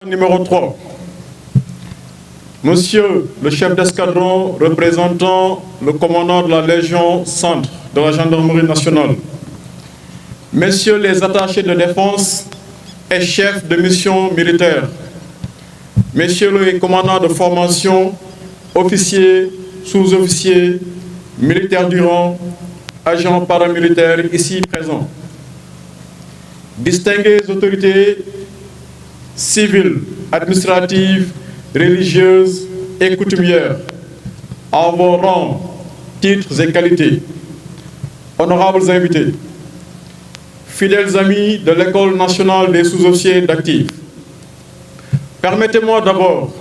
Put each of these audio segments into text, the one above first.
Numéro 3. Monsieur le chef d'escadron représentant le commandant de la Légion Centre de la Gendarmerie nationale, Messieurs les attachés de défense et chefs de mission militaire, Messieurs les commandants de formation, officiers, sous-officiers, militaires du rang, agents paramilitaires ici présents, distinguées autorités civiles, administratives, religieuses et coutumières, en vos rangs, titres et qualités, honorables invités, fidèles amis de l'École nationale des sous-officiers d'actifs, permettez-moi d'abord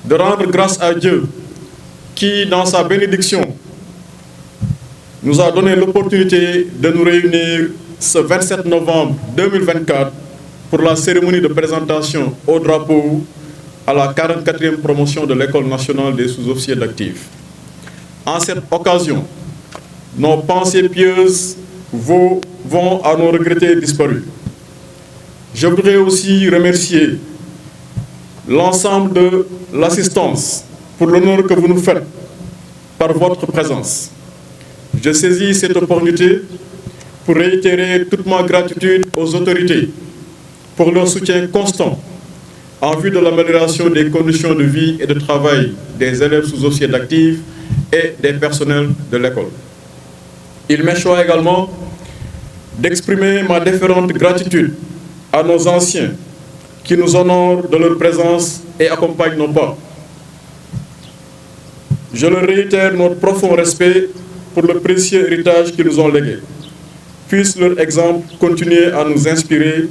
de rendre grâce à Dieu qui, dans sa bénédiction, nous a donné l'opportunité de nous réunir ce 27 novembre 2024 pour la cérémonie de présentation au drapeau à la 44e promotion de l'École nationale des sous-officiers d'actifs. En cette occasion, nos pensées pieuses vont à nos regrettés disparus. Je voudrais aussi remercier l'ensemble de l'assistance pour l'honneur que vous nous faites par votre présence. Je saisis cette opportunité pour réitérer toute ma gratitude aux autorités pour leur soutien constant en vue de l'amélioration des conditions de vie et de travail des élèves sous-officiers d'actifs et des personnels de l'école. Il m'échoit également d'exprimer ma déférente gratitude à nos anciens qui nous honorent de leur présence et accompagnent nos pas. Je leur réitère notre profond respect pour le précieux héritage qu'ils nous ont légué. Puisse leur exemple continuer à nous inspirer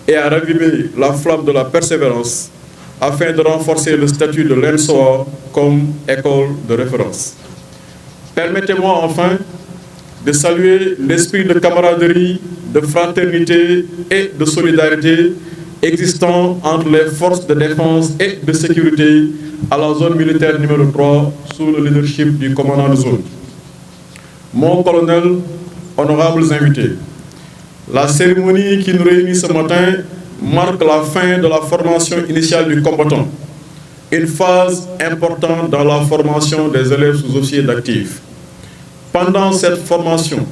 et à raviver la flamme de la persévérance afin de renforcer le statut de l'ENSOA comme école de référence. Permettez-moi enfin de saluer l'esprit de camaraderie, de fraternité et de solidarité existant entre les forces de défense et de sécurité à la zone militaire numéro 3 sous le leadership du commandant de zone. Mon colonel, honorables invités, la cérémonie qui nous réunit ce matin marque la fin de la formation initiale du combattant, une phase importante dans la formation des élèves sous-officiers d'actifs. Pendant cette formation,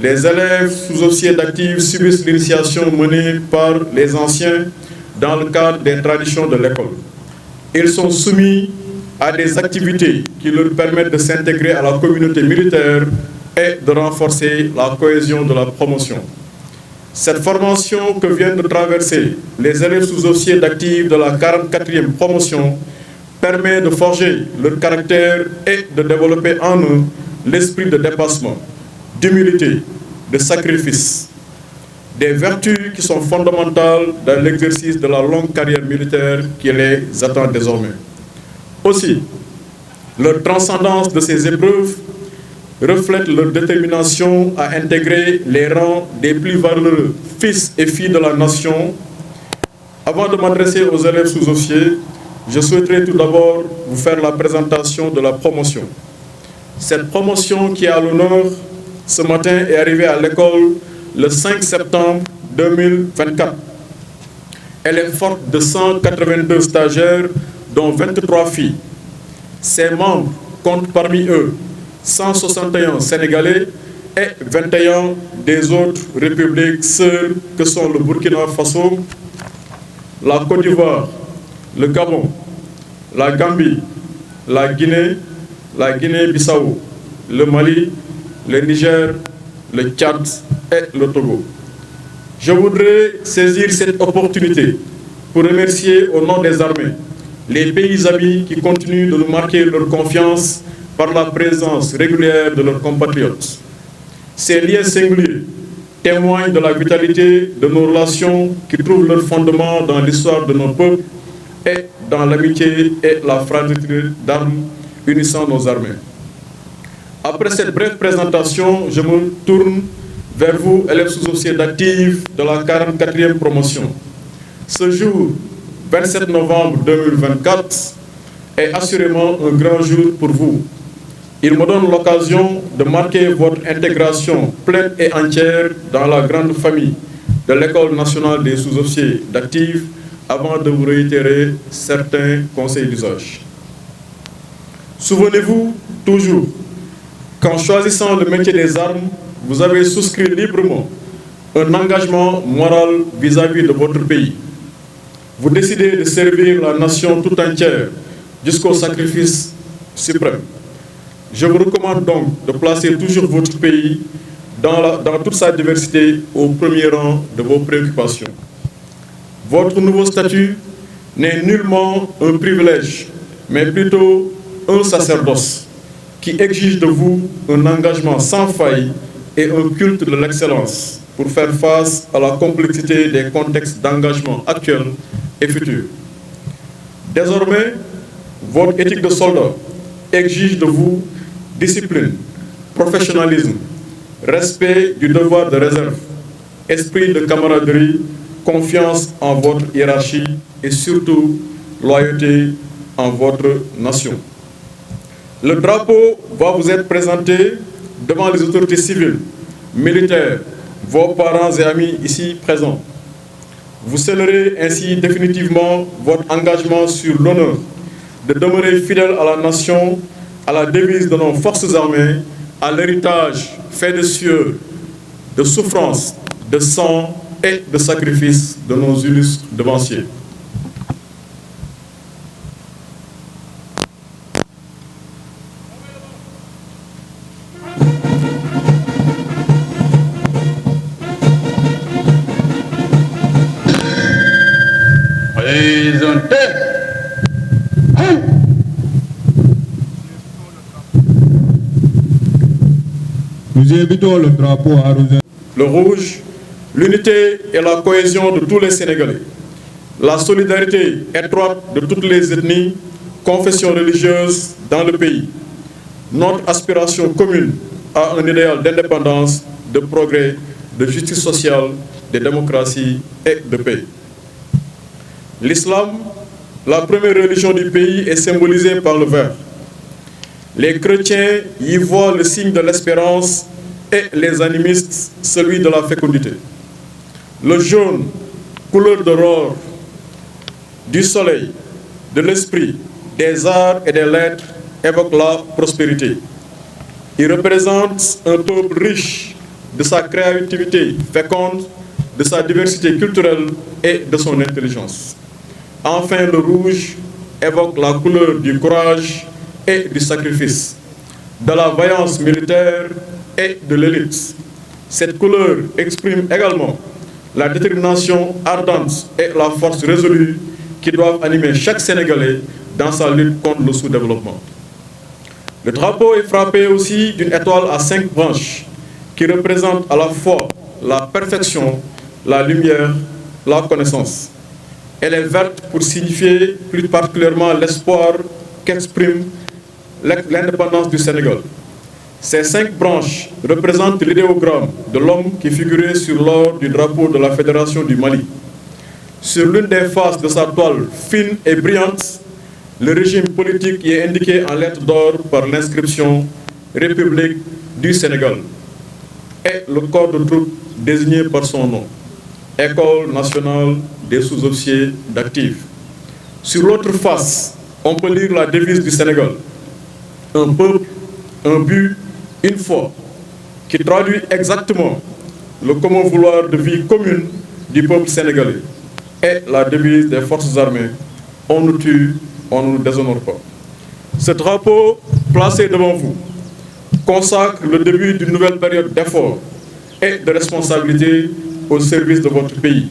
les élèves sous-officiers d'actifs subissent l'initiation menée par les anciens dans le cadre des traditions de l'école. Ils sont soumis à des activités qui leur permettent de s'intégrer à la communauté militaire et de renforcer la cohésion de la promotion. Cette formation que viennent de traverser les élèves sous-officiers d'actifs de la 44e promotion permet de forger leur caractère et de développer en eux l'esprit de dépassement, d'humilité, de sacrifice, des vertus qui sont fondamentales dans l'exercice de la longue carrière militaire qui les attend désormais. Aussi, leur transcendance de ces épreuves reflète leur détermination à intégrer les rangs des plus valeureux fils et filles de la nation. Avant de m'adresser aux élèves sous-officiers, je souhaiterais tout d'abord vous faire la présentation de la promotion. Cette promotion qui est à l'honneur ce matin est arrivée à l'école le 5 septembre 2024. Elle est forte de 182 stagiaires, dont 23 filles. Ses membres comptent parmi eux 161 Sénégalais et 21 des autres républiques sœurs que sont le Burkina Faso, la Côte d'Ivoire, le Gabon, la Gambie, la Guinée-Bissau, le Mali, le Niger, le Tchad et le Togo. Je voudrais saisir cette opportunité pour remercier au nom des armées les pays amis qui continuent de nous marquer leur confiance par la présence régulière de leurs compatriotes. Ces liens singuliers témoignent de la vitalité de nos relations qui trouvent leur fondement dans l'histoire de nos peuples et dans l'amitié et la fraternité d'armes unissant nos armées. Après cette brève présentation, je me tourne vers vous, élèves sous-officiers d'actifs de la 44e promotion. Ce jour, 27 novembre 2024, est assurément un grand jour pour vous. Il me donne l'occasion de marquer votre intégration pleine et entière dans la grande famille de l'École nationale des sous-officiers d'actifs avant de vous réitérer certains conseils d'usage. Souvenez-vous toujours qu'en choisissant le métier des armes, vous avez souscrit librement un engagement moral vis-à-vis de votre pays. Vous décidez de servir la nation tout entière jusqu'au sacrifice suprême. Je vous recommande donc de placer toujours votre pays dans toute sa diversité au premier rang de vos préoccupations. Votre nouveau statut n'est nullement un privilège, mais plutôt un sacerdoce qui exige de vous un engagement sans faille et un culte de l'excellence pour faire face à la complexité des contextes d'engagement actuels et futurs. Désormais, votre éthique de soldat exige de vous discipline, professionnalisme, respect du devoir de réserve, esprit de camaraderie, confiance en votre hiérarchie et surtout loyauté en votre nation. Le drapeau va vous être présenté devant les autorités civiles, militaires, vos parents et amis ici présents. Vous scellerez ainsi définitivement votre engagement sur l'honneur de demeurer fidèle à la nation, à la devise de nos forces armées, à l'héritage fait de sueur, de souffrance, de sang et de sacrifice de nos illustres devanciers. Nous invitons le drapeau à rejoindre. Le rouge, l'unité et la cohésion de tous les Sénégalais. La solidarité étroite de toutes les ethnies, confessions religieuses dans le pays. Notre aspiration commune à un idéal d'indépendance, de progrès, de justice sociale, de démocratie et de paix. L'islam, la première religion du pays, est symbolisée par le vert. Les chrétiens y voient le signe de l'espérance et les animistes celui de la fécondité. Le jaune, couleur d'aurore, du soleil, de l'esprit, des arts et des lettres, évoque la prospérité. Il représente un peuple riche de sa créativité féconde, de sa diversité culturelle et de son intelligence. Enfin, le rouge évoque la couleur du courage et du sacrifice, de la vaillance militaire et de l'élite. Cette couleur exprime également la détermination ardente et la force résolue qui doivent animer chaque Sénégalais dans sa lutte contre le sous-développement. Le drapeau est frappé aussi d'une étoile à 5 branches qui représente à la fois la perfection, la lumière, la connaissance. Elle est verte pour signifier plus particulièrement l'espoir qu'exprime l'indépendance du Sénégal. Ces 5 branches représentent l'idéogramme de l'homme qui figurait sur l'or du drapeau de la Fédération du Mali. Sur l'une des faces de sa toile fine et brillante, le régime politique y est indiqué en lettres d'or par l'inscription République du Sénégal et le corps de troupes désigné par son nom, École nationale des sous-officiers d'actifs. Sur l'autre face, on peut lire la devise du Sénégal, un peuple, un but, une foi, qui traduit exactement le commun vouloir de vie commune du peuple sénégalais et la devise des forces armées, on nous tue, on ne nous déshonore pas. Ce drapeau, placé devant vous, consacre le début d'une nouvelle période d'efforts et de responsabilité au service de votre pays.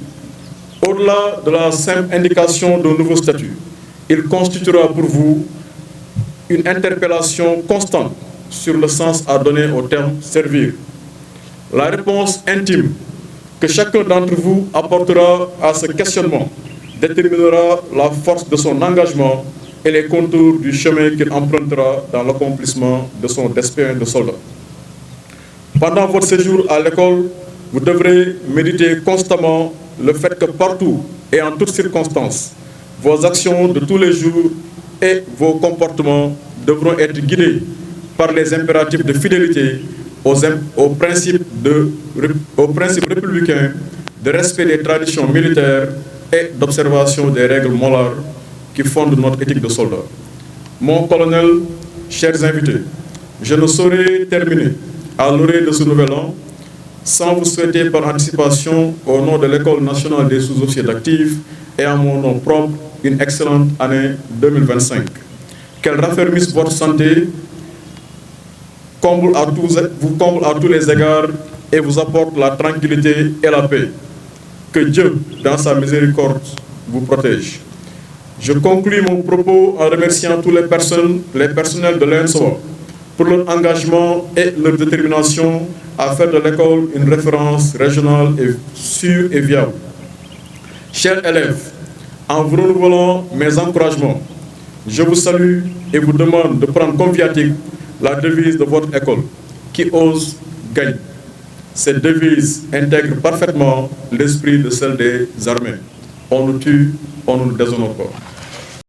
Au-delà de la simple indication d'un nouveau statut, il constituera pour vous une interpellation constante sur le sens à donner au terme servir. La réponse intime que chacun d'entre vous apportera à ce questionnement déterminera la force de son engagement et les contours du chemin qu'il empruntera dans l'accomplissement de son destin de soldat. Pendant votre séjour à l'école, vous devrez méditer constamment le fait que partout et en toutes circonstances, vos actions de tous les jours et vos comportements devront être guidés par les impératifs de fidélité aux principes républicains, de respect des traditions militaires, et d'observation des règles morales qui fondent notre éthique de soldat. Mon colonel, chers invités, je ne saurais terminer à l'orée de ce nouvel an sans vous souhaiter par anticipation, au nom de l'École nationale des sous-officiers d'actifs et à mon nom propre, une excellente année 2025. Qu'elle raffermisse votre santé, vous comble à tous les égards et vous apporte la tranquillité et la paix. Que Dieu, dans sa miséricorde, vous protège. Je conclus mon propos en remerciant tous les personnels de l'ENSOA pour leur engagement et leur détermination à faire de l'école une référence régionale et sûre et viable. Chers élèves, en vous renouvelant mes encouragements, je vous salue et vous demande de prendre comme viatique la devise de votre école, qui ose gagne. Cette devise intègre parfaitement l'esprit de celle des armées. On nous tue, on ne nous déshonore pas.